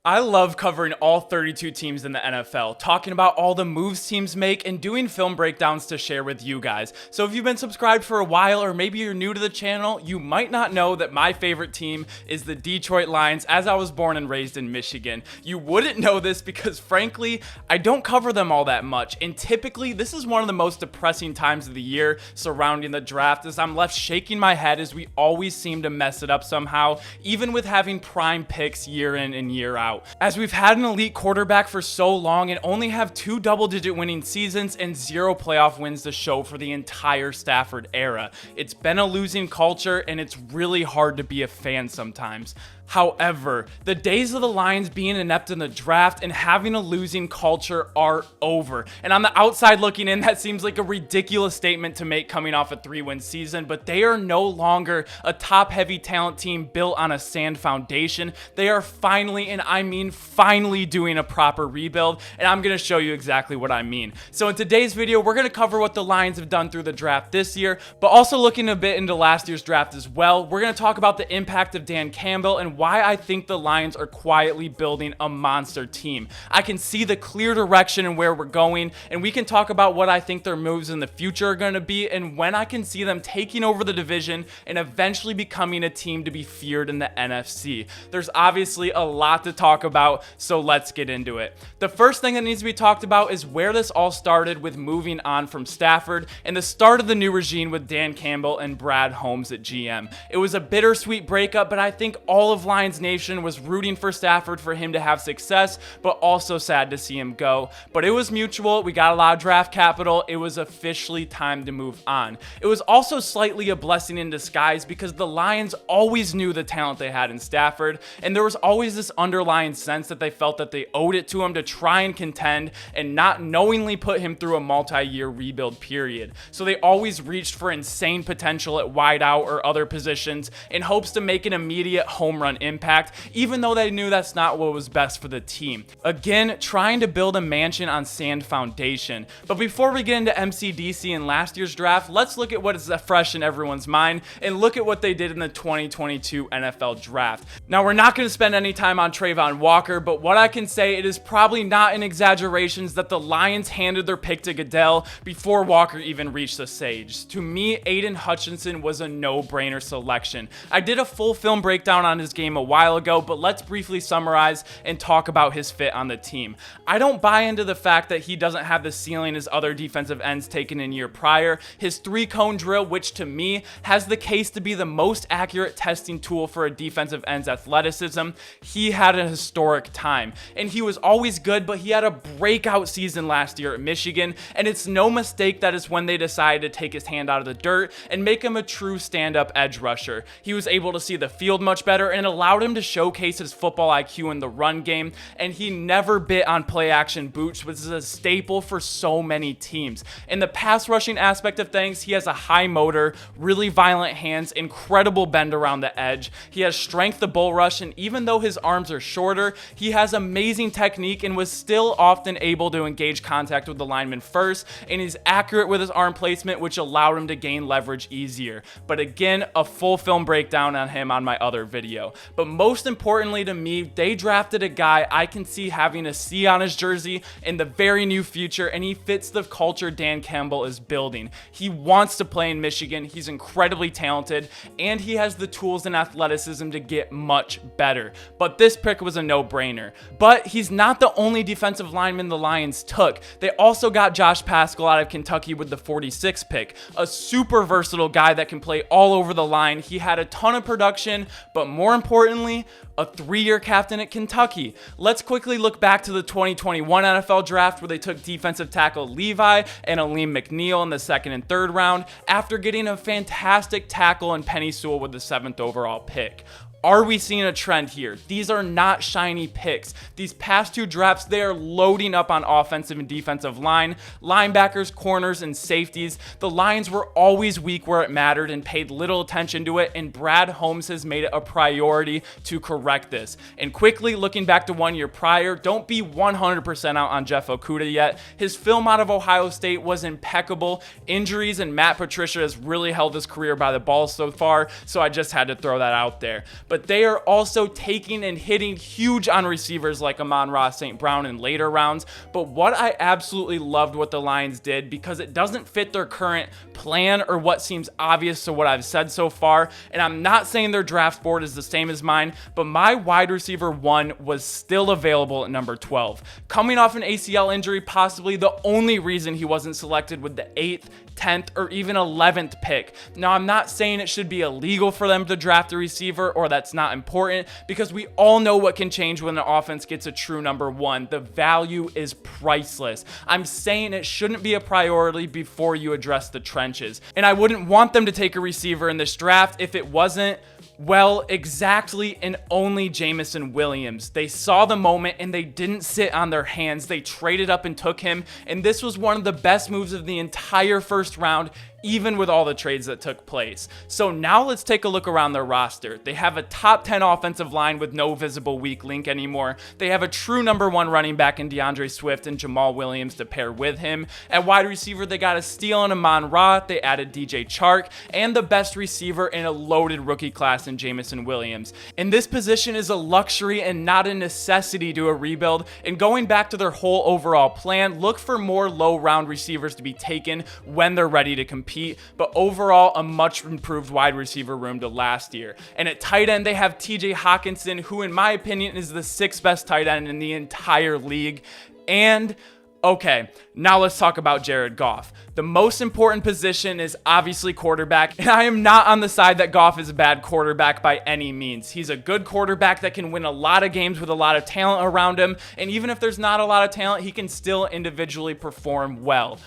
I love covering all 32 teams in the NFL, talking about all the moves teams make, and doing film breakdowns to share with you guys. So if you've been subscribed for a while, or maybe you're new to the channel, you might not know that my favorite team is the Detroit Lions, as I was born and raised in Michigan. You wouldn't know this because, frankly, I don't cover them all that much, and typically this is one of the most depressing times of the year surrounding the draft, as I'm left shaking my head as we always seem to mess it up somehow, even with having prime picks year in and year out. As we've had an elite quarterback for so long and only have 2 double-digit winning seasons and 0 playoff wins to show for the entire Stafford era. It's been a losing culture, and it's really hard to be a fan sometimes. However, the days of the Lions being inept in the draft and having a losing culture are over. And on the outside looking in, that seems like a ridiculous statement to make coming off a 3-win season, but they are no longer a top-heavy talent team built on a sand foundation. They are finally, and I mean finally, doing a proper rebuild, and I'm going to show you exactly what I mean. So in today's video, we're going to cover what the Lions have done through the draft this year, but also looking a bit into last year's draft as well. We're going to talk about the impact of Dan Campbell and why I think the Lions are quietly building a monster team. I can see the clear direction and where we're going, and we can talk about what I think their moves in the future are going to be and when I can see them taking over the division and eventually becoming a team to be feared in the NFC. There's obviously a lot to talk about, so let's get into it. The first thing that needs to be talked about is where this all started with moving on from Stafford and the start of the new regime with Dan Campbell and Brad Holmes at GM. It was a bittersweet breakup, but I think all of Lions Nation was rooting for Stafford for him to have success, but also sad to see him go. But it was mutual. We got a lot of draft capital. It was officially time to move on. It was also slightly a blessing in disguise because the Lions always knew the talent they had in Stafford, and there was always this underlying sense that they felt that they owed it to him to try and contend and not knowingly put him through a multi-year rebuild period. So they always reached for insane potential at wideout or other positions in hopes to make an immediate home run impact, even though they knew that's not what was best for the team. Again, trying to build a mansion on sand foundation. But before we get into MCDC and last year's draft, let's look at what is fresh in everyone's mind and look at what they did in the 2022 NFL draft. Now, we're not going to spend any time on Trayvon Walker, but what I can say, it is probably not an exaggeration that the Lions handed their pick to Goodell before Walker even reached the stage. To me, Aiden Hutchinson was a no-brainer selection. I did a full film breakdown on his game a while ago, but let's briefly summarize and talk about his fit on the team. I don't buy into the fact that he doesn't have the ceiling as other defensive ends taken in year prior. His 3-cone drill, which to me has the case to be the most accurate testing tool for a defensive end's athleticism, he had a historic time. And he was always good, but he had a breakout season last year at Michigan, and it's no mistake that is when they decided to take his hand out of the dirt and make him a true stand-up edge rusher. He was able to see the field much better and allowed him to showcase his football IQ in the run game, and he never bit on play action boots, which is a staple for so many teams. In the pass rushing aspect of things, he has a high motor, really violent hands, incredible bend around the edge. He has strength to bull rush, and even though his arms are shorter, he has amazing technique and was still often able to engage contact with the lineman first, and he's accurate with his arm placement, which allowed him to gain leverage easier. But again, a full film breakdown on him on my other video. But most importantly to me, they drafted a guy I can see having a C on his jersey in the very near future, and he fits the culture Dan Campbell is building. He wants to play in Michigan, he's incredibly talented, and he has the tools and athleticism to get much better. But this pick was a no-brainer. But he's not the only defensive lineman the Lions took. They also got Josh Paschal out of Kentucky with the 46th pick, a super versatile guy that can play all over the line. He had a ton of production, but more importantly, a 3-year captain at Kentucky. Let's quickly look back to the 2021 NFL draft where they took defensive tackle Levi and Aleem McNeil in the 2nd and 3rd round after getting a fantastic tackle in Penei Sewell with the 7th overall pick. Are we seeing a trend here? These are not shiny picks. These past 2 drafts, they are loading up on offensive and defensive line, linebackers, corners, and safeties. The Lions were always weak where it mattered and paid little attention to it, and Brad Holmes has made it a priority to correct this. And quickly looking back to 1 year prior, don't be 100% out on Jeff Okudah yet. His film out of Ohio State was impeccable. Injuries and Matt Patricia has really held his career by the balls so far, so I just had to throw that out there. but they are also taking and hitting huge on receivers like Amon-Ra St. Brown in later rounds. But what I absolutely loved what the Lions did, because it doesn't fit their current plan or what seems obvious to what I've said so far, and I'm not saying their draft board is the same as mine, but my wide receiver 1 was still available at number 12. Coming off an ACL injury, possibly the only reason he wasn't selected with the 8th, 10th, or even 11th pick. Now, I'm not saying it should be illegal for them to draft a receiver or that's not important, because we all know what can change when an offense gets a true number 1. The value is priceless. I'm saying it shouldn't be a priority before you address the trenches. And I wouldn't want them to take a receiver in this draft if it wasn't, well, exactly and only Jameson Williams. They saw the moment and they didn't sit on their hands. They traded up and took him, and this was one of the best moves of the entire first round, even with all the trades that took place. So now let's take a look around their roster. They have a top 10 offensive line with no visible weak link anymore. They have a true number 1 running back in DeAndre Swift and Jamal Williams to pair with him. At wide receiver, they got a steal in Amon-Ra. They added DJ Chark and the best receiver in a loaded rookie class in Jameson Williams. And this position is a luxury and not a necessity to a rebuild. And going back to their whole overall plan, look for more low round receivers to be taken when they're ready to compete. But overall, a much improved wide receiver room to last year. And at tight end, they have TJ Hawkinson, who in my opinion is the 6th best tight end in the entire league. And okay, now let's talk about Jared Goff. The most important position is obviously quarterback, and I am not on the side that Goff is a bad quarterback by any means. He's a good quarterback that can win a lot of games with a lot of talent around him, and even if there's not a lot of talent, he can still individually perform well.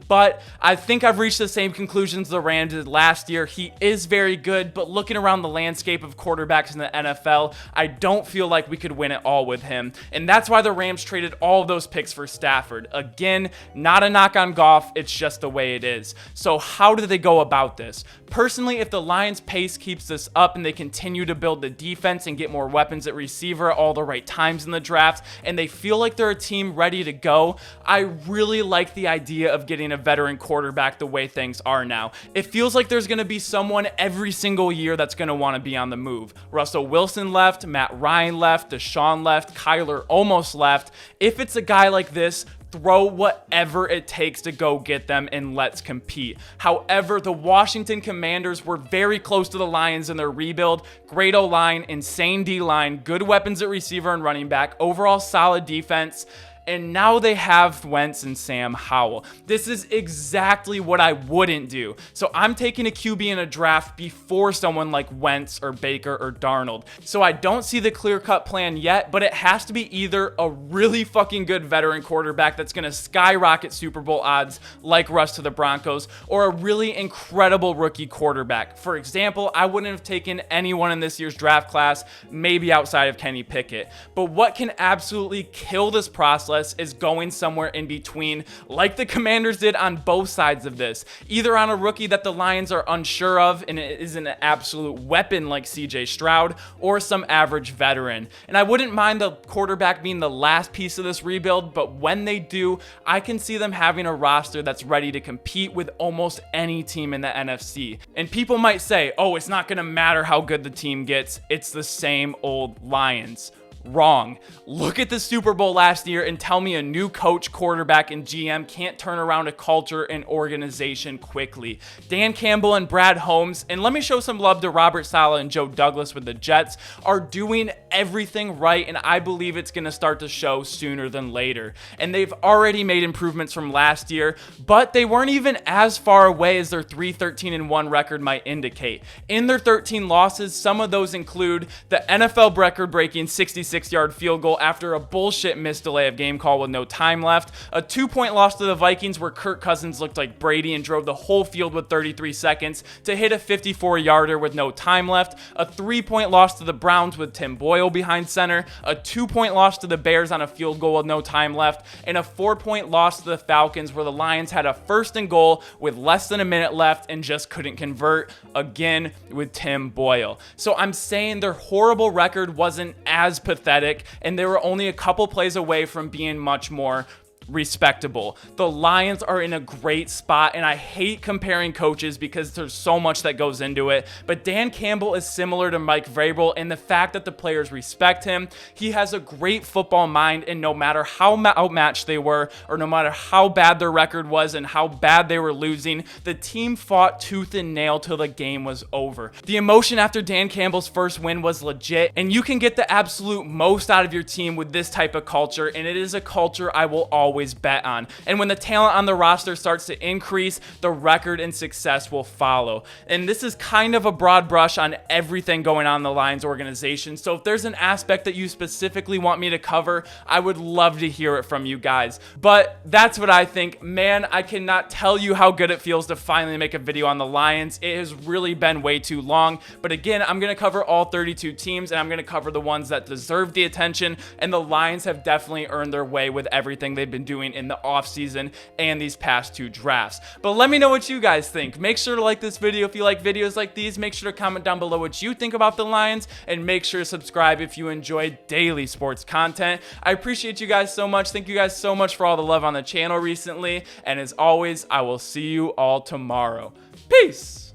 But I think I've reached the same conclusions the Rams did last year. He is very good, but looking around the landscape of quarterbacks in the NFL, I don't feel like we could win it all with him. And that's why the Rams traded all of those picks for Stafford. Again, not a knock on Goff, it's just the way it is. So how do they go about this? Personally, if the Lions' pace keeps this up and they continue to build the defense and get more weapons at receiver at all the right times in the draft, and they feel like they're a team ready to go, I really like the idea of getting a veteran quarterback the way things are now. It feels like there's going to be someone every single year that's going to want to be on the move. Russell Wilson left, Matt Ryan left, Deshaun left, Kyler almost left. If it's a guy like this, throw whatever it takes to go get them and let's compete. However, the Washington Commanders were very close to the Lions in their rebuild. Great O-line, insane D-line, good weapons at receiver and running back, overall solid defense. And now they have Wentz and Sam Howell. This is exactly what I wouldn't do. So I'm taking a QB in a draft before someone like Wentz or Baker or Darnold. So I don't see the clear-cut plan yet, but it has to be either a really fucking good veteran quarterback that's going to skyrocket Super Bowl odds like Russ to the Broncos, or a really incredible rookie quarterback. For example, I wouldn't have taken anyone in this year's draft class, maybe outside of Kenny Pickett. But what can absolutely kill this process is going somewhere in between, like the Commanders did on both sides of this. Either on a rookie that the Lions are unsure of and it is an absolute weapon like CJ Stroud, or some average veteran. And I wouldn't mind the quarterback being the last piece of this rebuild, but when they do, I can see them having a roster that's ready to compete with almost any team in the NFC. And people might say, oh, it's not going to matter how good the team gets, it's the same old Lions. Wrong. Look at the Super Bowl last year and tell me a new coach, quarterback, and GM can't turn around a culture and organization quickly. Dan Campbell and Brad Holmes, and let me show some love to Robert Saleh and Joe Douglas with the Jets, are doing everything right, and I believe it's going to start to show sooner than later. And they've already made improvements from last year, but they weren't even as far away as their 3-13-1 record might indicate. In their 13 losses, some of those include the NFL record-breaking 66-yard field goal after a bullshit missed delay of game call with no time left, a 2-point loss to the Vikings where Kirk Cousins looked like Brady and drove the whole field with 33 seconds to hit a 54-yarder with no time left, a 3-point loss to the Browns with Tim Boyle behind center, a 2-point loss to the Bears on a field goal with no time left, and a 4-point loss to the Falcons where the Lions had a 1st and goal with less than a minute left and just couldn't convert, again with Tim Boyle. So I'm saying their horrible record wasn't as pathetic, and they were only a couple plays away from being much more respectable. The Lions are in a great spot, and I hate comparing coaches because there's so much that goes into it, but Dan Campbell is similar to Mike Vrabel in the fact that the players respect him. He has a great football mind, and no matter how outmatched they were, or no matter how bad their record was and how bad they were losing, the team fought tooth and nail till the game was over. The emotion after Dan Campbell's first win was legit, and you can get the absolute most out of your team with this type of culture, and it is a culture I will always bet on. And when the talent on the roster starts to increase, the record and success will follow. And this is kind of a broad brush on everything going on in the Lions organization. So if there's an aspect that you specifically want me to cover, I would love to hear it from you guys. But that's what I think. Man, I cannot tell you how good it feels to finally make a video on the Lions. It has really been way too long. But again, I'm going to cover all 32 teams, and I'm going to cover the ones that deserve the attention. And the Lions have definitely earned their way with everything they've been doing in the offseason and these past 2 drafts. But let me know what you guys think. Make sure to like this video if you like videos like these. Make sure to comment down below what you think about the Lions, and make sure to subscribe if you enjoy daily sports content. I appreciate you guys so much. Thank you guys so much for all the love on the channel recently. And as always, I will see you all tomorrow. Peace!